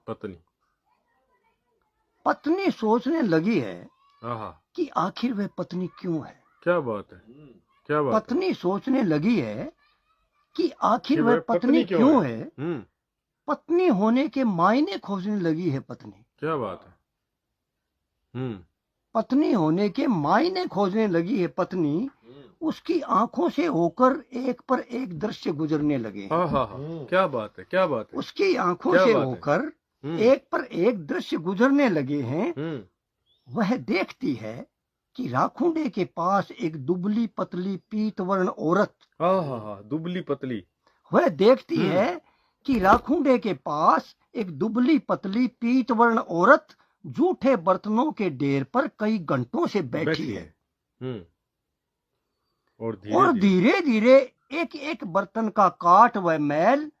पत्नी पत्नी सोचने लगी है आहा, कि आखिर वह पत्नी क्यों है। क्या बात है, क्या बात है। पत्नी सोचने लगी है कि आखिर वह पत्नी क्यों है। पत्नी होने के मायने खोजने लगी है पत्नी। क्या बात है। पत्नी होने के मायने खोजने लगी है पत्नी। उसकी आंखों से होकर एक पर एक दृश्य गुजरने लगे हैं। क्या बात है, क्या बात है। उसकी आंखों से होकर एक पर एक दृश्य गुजरने लगे हैं। वह देखती है कि राखुंडे के पास एक दुबली पतली पीतवर्ण औरत। दुबली पतली। वह देखती है कि राखुंडे के पास एक दुबली पतली पीतवर्ण औरत जूठे बर्तनों के ढेर पर कई घंटों से बैठी है। और धीरे धीरे एक एक बर्तन का काट व मैल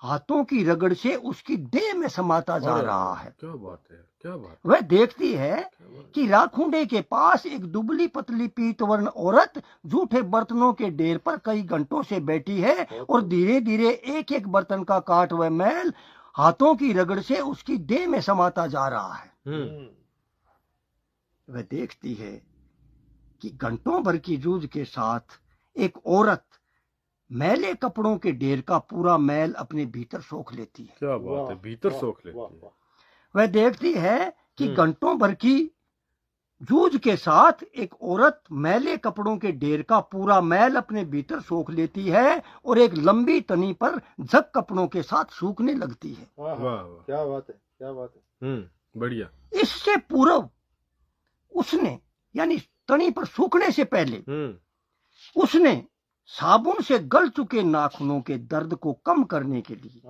हाथों की रगड़ से उसकी देह में समाता जा रहा है। क्या बात है, क्या बात। वह देखती है कि राखुंडे के पास एक दुबली पतली पीतवर्ण औरत जूठे बर्तनों के ढेर पर कई घंटों से बैठी है और धीरे धीरे एक एक बर्तन का काट व मैल हाथों की रगड़ से उसकी देह में समाता जा रहा है। वह देखती है कि घंटों भर की जूझ के साथ एक औरत मैले कपड़ों के ढेर का पूरा मैल अपने भीतर सोख लेती है। क्या बात है, भीतर सोख लेती है। वह देखती है कि घंटों भर की जूझ के साथ एक औरत मैले कपड़ों के ढेर का पूरा मैल अपने भीतर सोख लेती है और एक लंबी तनी पर झक कपड़ों के साथ सूखने लगती है। वाह वाह, क्या बात है, क्या बात है। बढ़िया। इससे पूर्व उसने यानी तनी पर सूखने से पहले उसने साबुन से गल चुके नाखूनों के दर्द को कम करने के लिए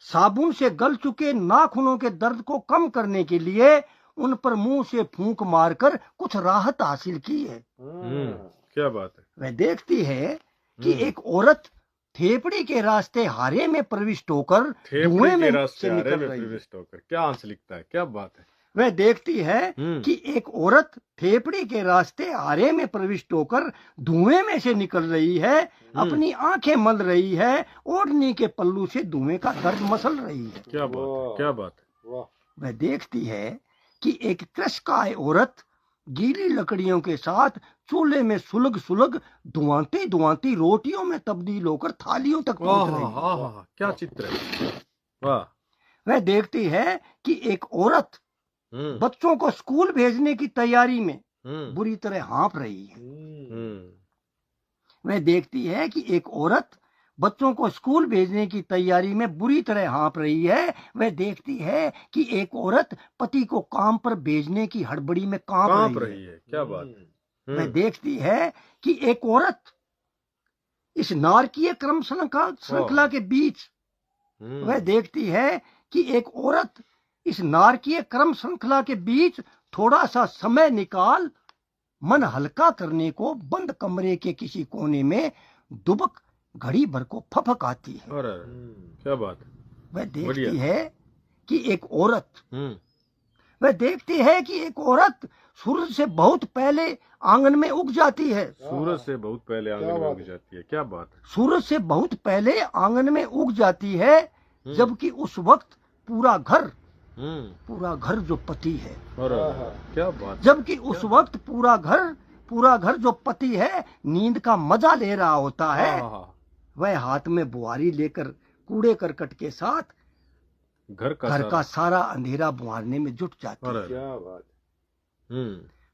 साबुन से गल चुके नाखूनों के दर्द को कम करने के लिए उन पर मुंह से फूंक मारकर कुछ राहत हासिल की है। क्या बात है। वह देखती है कि एक औरत थेपड़ी के रास्ते हारे में प्रविष्ट होकर धुएं में से निकल रही है। क्या आंस लिखता है, क्या बात है। वह देखती है कि एक औरत थेपड़ी के रास्ते आरे में प्रविष्ट होकर धुएं में से निकल रही है, अपनी आंखें मल रही है, ओढ़नी के पल्लू से धुएं का दर्द मसल रही है। क्या बात है, क्या बात है। वह देखती है कि एक कृशकाय औरत गीली लकड़ियों के साथ चूल्हे में सुलग सुलग धुआंती धुआंती रोटियों में तब्दील होकर थालियों तक पहुंच रही है। क्या चित्र है। वाह। वह देखती है कि एक औरत बच्चों को स्कूल भेजने की तैयारी में बुरी तरह हाँफ रही है। वह देखती है कि एक औरत बच्चों को स्कूल भेजने की तैयारी में बुरी तरह हाँफ रही है। वह देखती है कि एक औरत पति को काम पर भेजने की हड़बड़ी में कांप रही है। क्या बात है। वह देखती है कि एक औरत इस नारकीय क्रम श्रृंखला के बीच वह देखती है कि एक औरत इस नारकीय क्रम श्रृंखला के बीच थोड़ा सा समय निकाल मन हल्का करने को बंद कमरे के किसी कोने में दुबक घड़ी भर को फफकाती है। क्या बात है। वह देखती है कि एक औरत वह देखती है कि एक औरत सूरज से बहुत पहले आंगन में उग जाती है। सूरज से बहुत पहले आंगन में उग जाती है। क्या बात है। सूरज से बहुत पहले आंगन में उग जाती है, जबकि उस वक्त पूरा घर जो पति है। क्या बात। जबकि उस वक्त पूरा घर जो पति है नींद का मजा ले रहा होता है। वह हाथ में बुआरी लेकर कूड़े करकट के साथ घर का सारा अंधेरा बुआरने में जुट जाती है। क्या बात।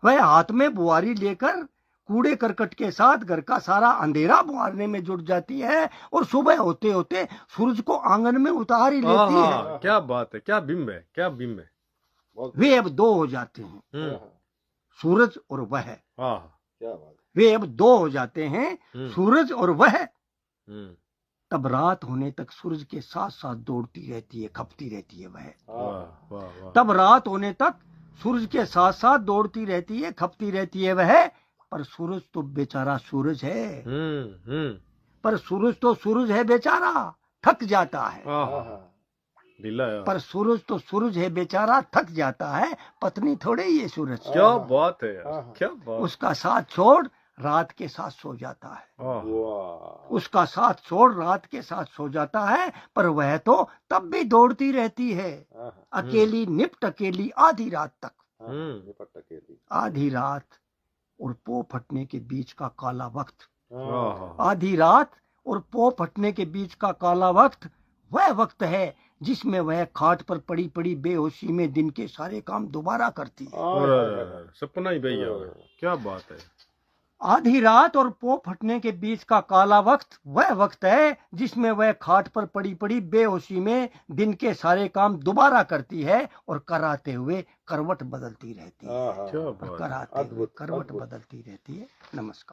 वह हाथ में बुआरी लेकर कूड़े करकट के साथ घर का सारा अंधेरा बुआरने में जुट जाती है और सुबह होते होते सूरज को आंगन में उतार ही लेती है। क्या बात है, क्या बिंब है, क्या बिंब है। वे अब दो हो जाते हैं, सूरज और वह। क्या बात। वे अब दो हो जाते हैं, सूरज और वह। तब रात होने तक सूरज के साथ साथ दौड़ती रहती है, खपती रहती है वह। तब रात होने तक सूरज के साथ साथ दौड़ती रहती है, खपती रहती है वह। पर सूरज तो बेचारा सूरज है। पर सूरज तो सूरज है बेचारा, थक जाता है। पर सूरज तो सूरज है बेचारा, थक जाता है। पत्नी थोड़े ये सूरज। क्या बात है यार, क्या बात। उसका साथ छोड़ रात के साथ सो जाता है। वाह उसका साथ छोड़ रात के साथ सो जाता है, पर वह तो तब भी दौड़ती रहती है, अकेली निपट अकेली आधी रात तक। निपट अकेली आधी रात और पो फटने के बीच का काला वक्त, आहा, आधी रात और पो फटने के बीच का काला वक्त वह वक्त है जिसमें वह खाट पर पड़ी पड़ी बेहोशी में दिन के सारे काम दोबारा करती है। अरे, सपना ही भैया क्या बात है। आधी रात और पो फटने के बीच का काला वक्त वह वक्त है जिसमें वह खाट पर पड़ी पड़ी बेहोशी में दिन के सारे काम दोबारा करती है और कराते हुए करवट बदलती रहती है। क्या बात है। कराते हुए करवट बदलती रहती है। नमस्कार।